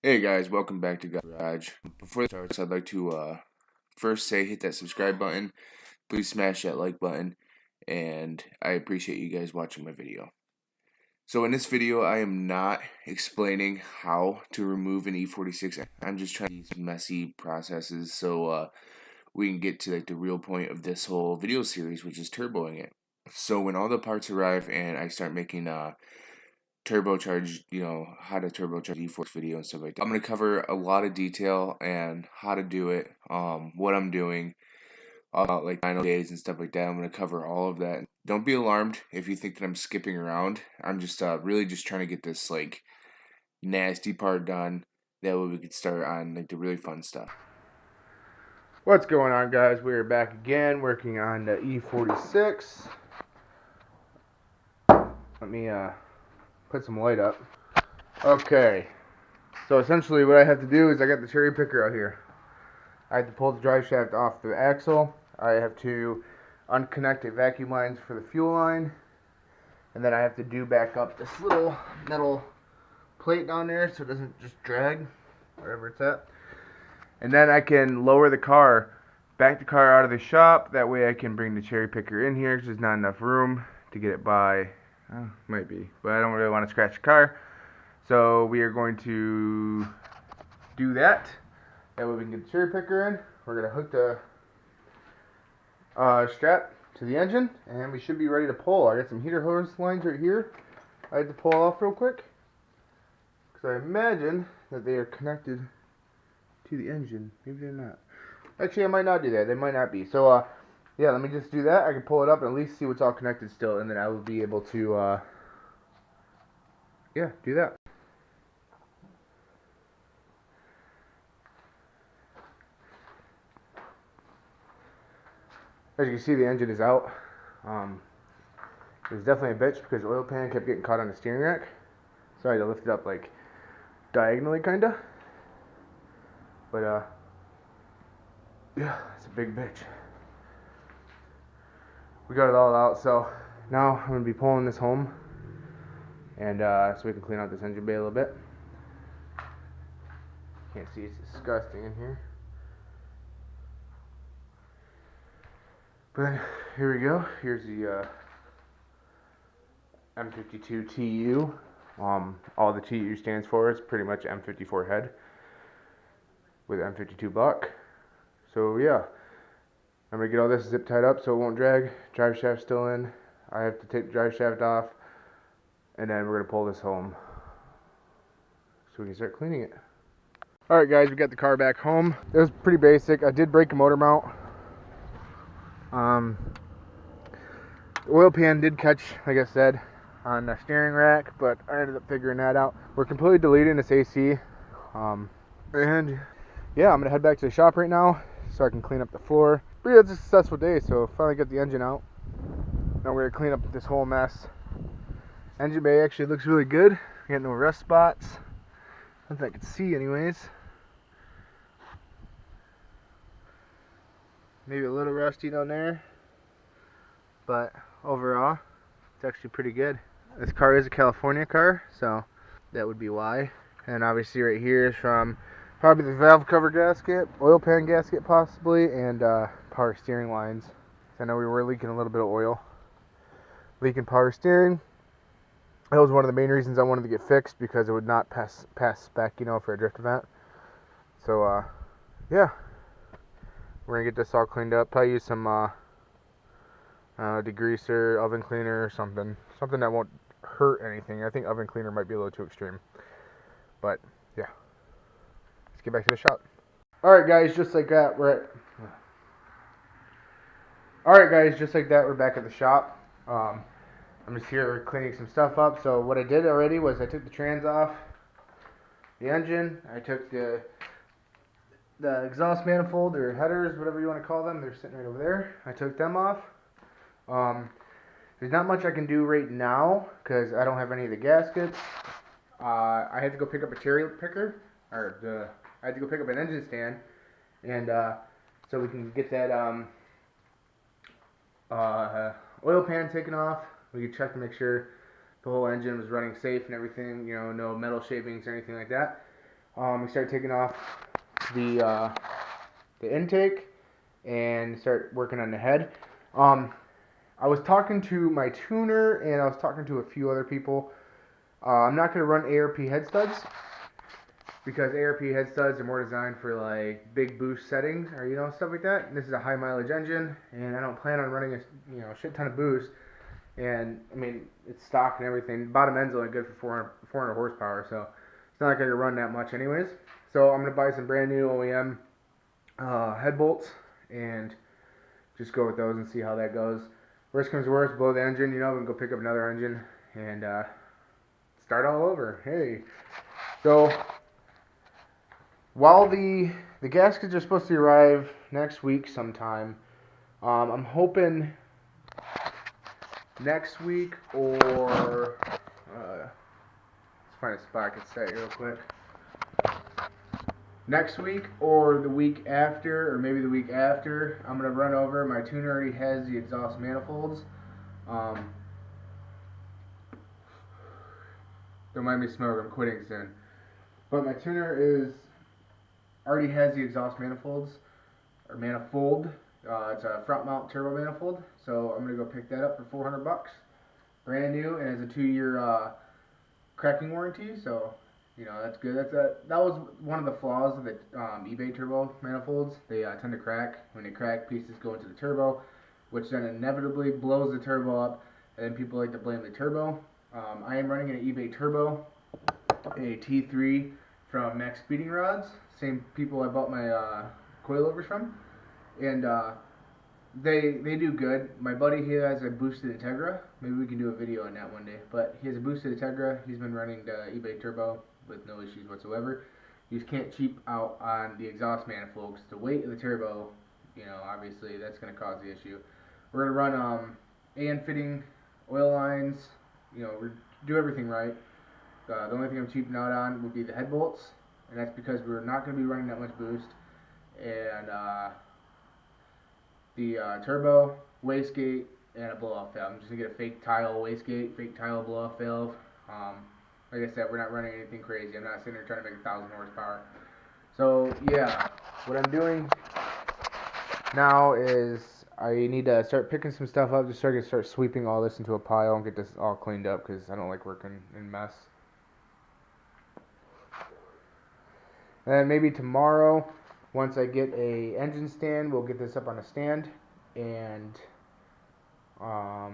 Hey guys, welcome back to Garage. Before it starts, I'd like to first say hit that subscribe button. Please smash that like button, and I appreciate you guys watching my video. So in this video, I am not explaining how to remove an E46. I'm just trying these messy processes so we can get to the real point of this whole video series, which is turboing it. So when all the parts arrive and I start making turbocharge, how to turbocharge E46 video and stuff like that. I'm going to cover a lot of detail and how to do it, what I'm doing, like final days and stuff like that. I'm going to cover all of that. Don't be alarmed if you think that I'm skipping around. I'm just really just trying to get this nasty part done. That way we could start on the really fun stuff. What's going on, guys? We are back again working on the E46. Let me put some light up. Okay, so essentially what I have to do is I got the cherry picker out here. I have to pull the drive shaft off the axle. I have to unconnect the vacuum lines for the fuel line, and then I have to do back up this little metal plate down there so it doesn't just drag wherever it's at. And then I can lower the car, back the car out of the shop. That way I can bring the cherry picker in here because there's not enough room to get it by. Might be, but I don't really want to scratch the car. So we are going to do that. That way we can get the cherry picker in. We're going to hook the strap to the engine, and we should be ready to pull. I got some heater hose lines right here I had to pull off real quick, because I imagine that they are connected to the engine. Maybe they're not. Actually, I might not do that. They might not be. So, yeah, let me just do that. I can pull it up and at least see what's all connected still, and then I will be able to, yeah, do that. As you can see, the engine is out. It was definitely a bitch because the oil pan kept getting caught on the steering rack. So I had to lift it up, like, diagonally, kind of. But, yeah, it's a big bitch. We got it all out, so now I'm going to be pulling this home, and so we can clean out this engine bay a little bit. Can't see, it's disgusting in here. But here we go. Here's the M52 TU. All the TU stands for is pretty much M54 head with M52 block. So yeah, I'm gonna get all this zip tied up so it won't drag. Drive shaft still in. I have to take the drive shaft off, and then we're gonna pull this home so we can start cleaning it. Alright guys, we got the car back home. It was pretty basic. I did break a motor mount. The oil pan did catch, like I said, on the steering rack, but I ended up figuring that out. We're completely deleting this AC. And yeah, I'm gonna head back to the shop right now so I can clean up the floor. But yeah, it's a successful day, so finally got the engine out. Now we're gonna clean up this whole mess. Engine bay actually looks really good. We got no rust spots. Nothing I can see anyways. Maybe a little rusty down there, but overall it's actually pretty good. This car is a California car, so that would be why. And obviously right here is from probably the valve cover gasket, oil pan gasket possibly, and power steering lines. I know we were leaking a little bit of oil. Leaking power steering. That was one of the main reasons I wanted to get fixed, because it would not pass spec, for a drift event. So yeah, we're gonna get this all cleaned up. Probably use some degreaser, oven cleaner, or something that won't hurt anything. I think oven cleaner might be a little too extreme, but yeah, let's get back to the shop. Alright guys, just like that we're back at the shop. I'm just here cleaning some stuff up. So what I did already was I took the trans off the engine. I took the exhaust manifold, or headers, whatever you want to call them. They're sitting right over there. I took them off. There's not much I can do right now because I don't have any of the gaskets. I had to go pick up a cherry picker, I had to go pick up an engine stand, and so we can get that oil pan taken off. We can check to make sure the whole engine was running safe and everything, no metal shavings or anything like that. We start taking off the intake and start working on the head. I was talking to my tuner and I was talking to a few other people. I'm not going to run ARP head studs because ARP head studs are more designed for like big boost settings or stuff like that. And this is a high mileage engine, and I don't plan on running a shit ton of boost. And I mean, it's stock and everything. Bottom end's only good for 400 horsepower, so it's not going to run that much anyways. So I'm going to buy some brand new OEM head bolts and just go with those and see how that goes. Worst comes to worst, blow the engine, we can go pick up another engine and start all over. Hey, so while the gaskets are supposed to arrive next week sometime, I'm hoping next week or let's find a spot I can set real quick. Next week or the week after, or maybe the week after, I'm going to run over. My tuner already has the exhaust manifolds. Don't mind me smoking, I'm quitting soon. But my tuner already has the exhaust manifolds, or manifold. It's a front mount turbo manifold, so I'm going to go pick that up for 400 bucks. Brand new, and has a 2-year cracking warranty, so that's good. That was one of the flaws of the eBay turbo manifolds. They tend to crack. When they crack, pieces go into the turbo, which then inevitably blows the turbo up, and then people like to blame the turbo. I am running an eBay turbo, a T3 from Max Speeding Rods, same people I bought my coilovers from, and they do good. My buddy, he has a boosted Integra. Maybe we can do a video on that one day. But he has a boosted Integra. He's been running the eBay turbo with no issues whatsoever. You just can't cheap out on the exhaust manifold because the weight of the turbo, obviously that's going to cause the issue. We're going to run AN fitting, oil lines, we do everything right. The only thing I'm cheaping out on would be the head bolts, and that's because we're not going to be running that much boost. And the turbo, wastegate, and a blow-off valve. I'm just going to get a fake tile wastegate, fake tile blow-off valve. Like I said, we're not running anything crazy. I'm not sitting there trying to make 1,000 horsepower. So, yeah, what I'm doing now is I need to start picking some stuff up just so I can start sweeping all this into a pile and get this all cleaned up because I don't like working in mess. And maybe tomorrow, once I get a engine stand, we'll get this up on a stand. And, well,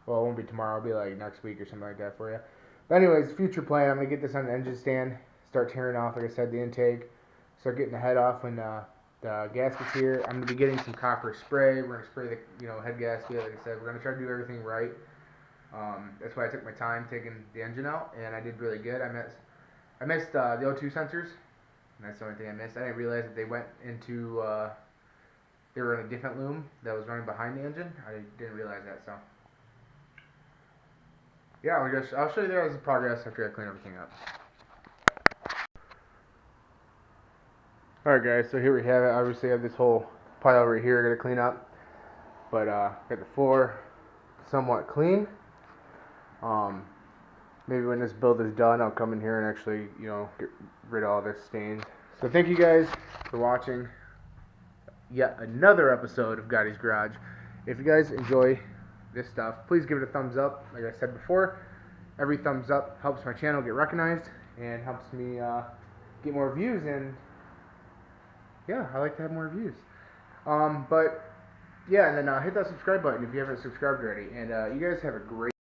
it won't be tomorrow. It'll be like next week or something like that for you. But anyways, future plan, I'm going to get this on the engine stand, start tearing off, like I said, the intake, start getting the head off when the gasket's here. I'm going to be getting some copper spray. We're going to spray the head gasket, like I said. We're going to try to do everything right. That's why I took my time taking the engine out, and I did really good. I missed the O2 sensors, and that's the only thing I missed. I didn't realize that they went into, they were in a different loom that was running behind the engine. I didn't realize that, so. Yeah, I'll show you there as the progress after I clean everything up. Alright guys, so here we have it. Obviously I have this whole pile right here I gotta clean up. But got the floor somewhat clean. Maybe when this build is done, I'll come in here and actually, get rid of all this stains. So thank you guys for watching yet another episode of Gotti's Garage. If you guys enjoy this stuff, please give it a thumbs up. Like I said before, every thumbs up helps my channel get recognized and helps me get more views. And yeah, I like to have more views. But yeah, and then hit that subscribe button if you haven't subscribed already. And you guys have a great